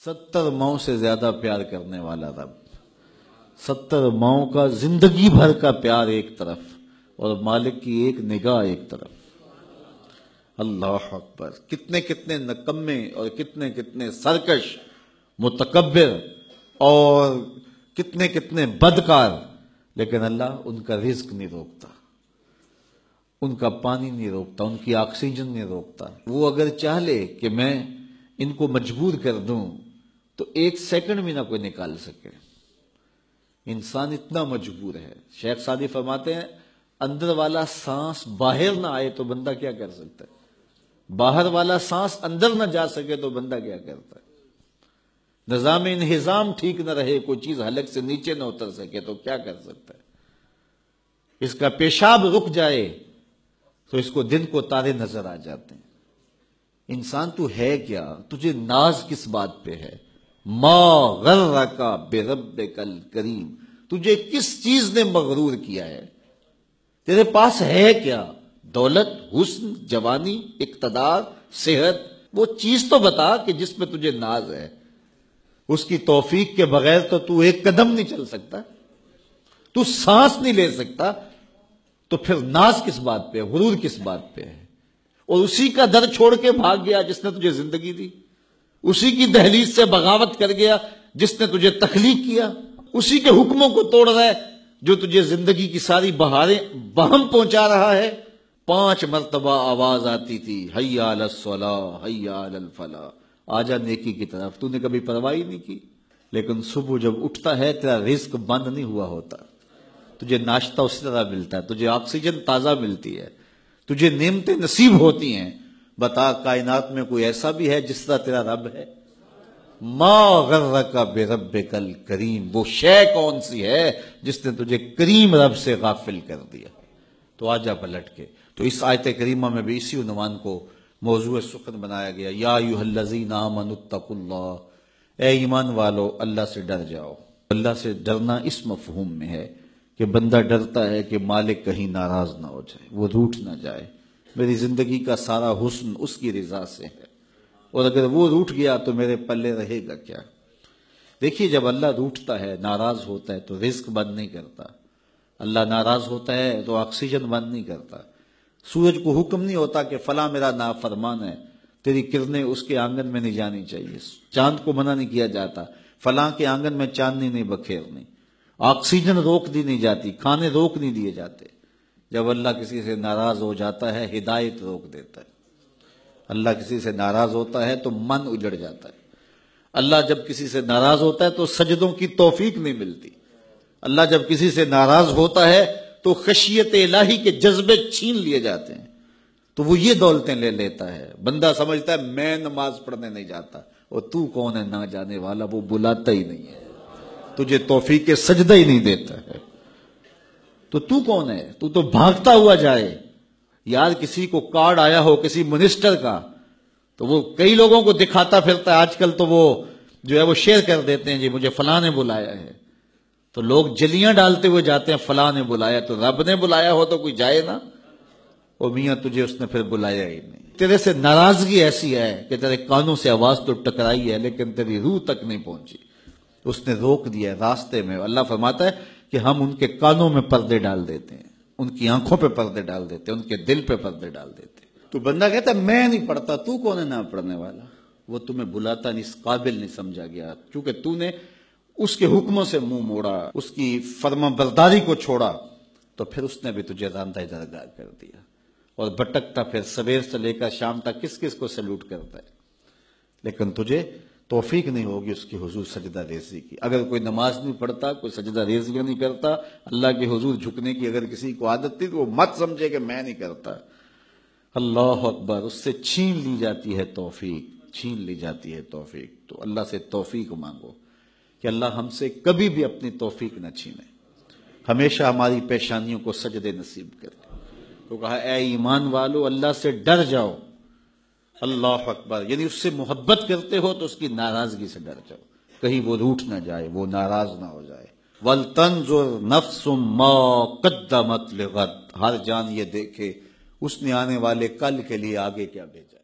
70 ماؤں سے زیادہ پیار کرنے والا رب، 70 ماؤں کا زندگی بھر کا پیار ایک طرف اور مالک کی ایک نگاہ ایک طرف۔ اللہ اکبر! کتنے کتنے نکمے اور کتنے کتنے سرکش، متکبر اور کتنے کتنے بدکار، لیکن اللہ ان کا رزق نہیں روکتا، ان کا پانی نہیں روکتا، ان کی آکسیجن نہیں روکتا۔ وہ اگر چاہ لے کہ میں ان کو مجبور کر دوں تو 1 سیکنڈ بھی نہ کوئی نکال سکے۔ انسان اتنا مجبور ہے۔ شیخ سعدی فرماتے ہیں اندر والا سانس باہر نہ آئے تو بندہ کیا کر سکتا ہے؟ باہر والا سانس اندر نہ جا سکے تو بندہ کیا کرتا ہے؟ نظام انہضام ٹھیک نہ رہے، کوئی چیز حلق سے نیچے نہ اتر سکے تو کیا کر سکتا ہے؟ اس کا پیشاب رک جائے تو اس کو دن کو تارے نظر آ جاتے ہیں۔ انسان تو ہے کیا؟ تجھے ناز کس بات پہ ہے؟ ما غرک بربک الکریم، تجھے کس چیز نے مغرور کیا ہے؟ تیرے پاس ہے کیا؟ دولت، حسن، جوانی، اقتدار، صحت، وہ چیز تو بتا کہ جس میں تجھے ناز ہے۔ اس کی توفیق کے بغیر تو ایک قدم نہیں چل سکتا، تو سانس نہیں لے سکتا، تو پھر ناز کس بات پہ ہے؟ غرور کس بات پہ ہے؟ اور اسی کا در چھوڑ کے بھاگ گیا جس نے تجھے زندگی دی، اسی کی دہلیز سے بغاوت کر گیا جس نے تجھے تخلیق کیا، اسی کے حکموں کو توڑ رہا ہے جو تجھے زندگی کی ساری بہاریں بہم پہنچا رہا ہے۔ 5 مرتبہ آواز آتی تھی، حی علی الصلاۃ، حی علی الفلاح، آجا نیکی کی طرف، تو نے کبھی پرواہ نہیں کی۔ لیکن صبح جب اٹھتا ہے تیرا رزق بند نہیں ہوا ہوتا، تجھے ناشتہ اسی طرح ملتا ہے، تجھے آکسیجن تازہ ملتی ہے، تجھے نعمتیں نصیب ہوتی ہیں۔ بتا کائنات میں کوئی ایسا بھی ہے جس طرح تیرا رب ہے؟ ما غرک بربک الکریم، وہ شے کون سی ہے جس نے تجھے کریم رب سے غافل کر دیا؟ تو آجا پلٹ کے۔ تو اس آیت کریمہ میں بھی اسی عنوان کو موضوع سخن بنایا گیا، یا ایھا الذین آمنوا اتقوا اللہ، اے ایمان والو اللہ سے ڈر جاؤ۔ اللہ سے ڈرنا اس مفہوم میں ہے کہ بندہ ڈرتا ہے کہ مالک کہیں ناراض نہ ہو جائے، وہ روٹھ نہ جائے، میری زندگی کا سارا حسن اس کی رضا سے ہے، اور اگر وہ روٹھ گیا تو میرے پلے رہے گا کیا؟ دیکھیے جب اللہ روٹھتا ہے، ناراض ہوتا ہے تو رزق بند نہیں کرتا، اللہ ناراض ہوتا ہے تو آکسیجن بند نہیں کرتا، سورج کو حکم نہیں ہوتا کہ فلاں میرا نافرمان ہے، تیری کرنیں اس کے آنگن میں نہیں جانی چاہیے، چاند کو منع نہیں کیا جاتا فلاں کے آنگن میں چاندنی نہیں بکھیرنی، آکسیجن روک دی نہیں جاتی، کھانے روک نہیں دیے جاتے۔ جب اللہ کسی سے ناراض ہو جاتا ہے ہدایت روک دیتا ہے، اللہ کسی سے ناراض ہوتا ہے تو من اجڑ جاتا ہے، اللہ جب کسی سے ناراض ہوتا ہے تو سجدوں کی توفیق نہیں ملتی، اللہ جب کسی سے ناراض ہوتا ہے تو خشیت الہی کے جذبے چھین لیے جاتے ہیں، تو وہ یہ دولتیں لے لیتا ہے۔ بندہ سمجھتا ہے میں نماز پڑھنے نہیں جاتا، اور تو کون ہے نہ جانے والا، وہ بلاتا ہی نہیں ہے، تجھے توفیق سجدہ ہی نہیں دیتا ہے، تو کون ہے؟ تو بھاگتا ہوا جائے۔ یار کسی کو کارڈ آیا ہو کسی منسٹر کا تو وہ کئی لوگوں کو دکھاتا پھرتا ہے، آج کل تو وہ جو ہے وہ شیئر کر دیتے ہیں، جی مجھے فلاں نے بلایا ہے، تو لوگ جلیاں ڈالتے ہوئے جاتے ہیں فلاں نے بلایا، تو رب نے بلایا ہو تو کوئی جائے نا؟ اور میاں تجھے اس نے پھر بلایا ہی نہیں، تیرے سے ناراضگی ایسی ہے کہ تیرے کانوں سے آواز تو ٹکرائی ہے لیکن تیری روح تک نہیں پہنچی، اس نے روک دیا راستے میں۔ اللہ فرماتا ہے کہ ہم ان کے کانوں میں پردے ڈال دیتے ہیں، ان کی آنکھوں پہ پردے ڈال دیتے ہیں، ان کے دل پہ پردے ڈال دیتے ہیں۔ تو بندہ کہتا ہے میں نہیں پڑھتا، تو کون ہے نہ پڑھنے والا؟ وہ تمہیں بلاتا نہیں، اس قابل نہیں سمجھا گیا، کیونکہ تو نے اس کے حکموں سے منہ موڑا، اس کی فرما برداری کو چھوڑا، تو پھر اس نے بھی تجھے راندہ درگاہ کر دیا، اور بھٹکتا پھر سویر سے لے کر شام تک کس کس کو سلوٹ کرتا ہے، لیکن تجھے توفیق نہیں ہوگی اس کی حضور سجدہ ریزی کی۔ اگر کوئی نماز نہیں پڑھتا، کوئی سجدہ ریزیاں نہیں کرتا، اللہ کے حضور جھکنے کی اگر کسی کو عادت تھی تو وہ مت سمجھے کہ میں نہیں کرتا۔ اللہ اکبر! اس سے چھین لی جاتی ہے توفیق، چھین لی جاتی ہے توفیق۔ تو اللہ سے توفیق مانگو کہ اللہ ہم سے کبھی بھی اپنی توفیق نہ چھینے، ہمیشہ ہماری پیشانیوں کو سجدے نصیب کرے۔ تو کہا اے ایمان والو اللہ سے ڈر جاؤ۔ اللہ اکبر! یعنی اس سے محبت کرتے ہو تو اس کی ناراضگی سے ڈر جاؤ، کہیں وہ روٹھ نہ جائے، وہ ناراض نہ ہو جائے۔ وَلْتَنْظُرْ نَفْسٌ مَا قَدَّمَتْ لِغَدٍ، ہر جان یہ دیکھے اس نے آنے والے کل کے لیے آگے کیا بھیجا۔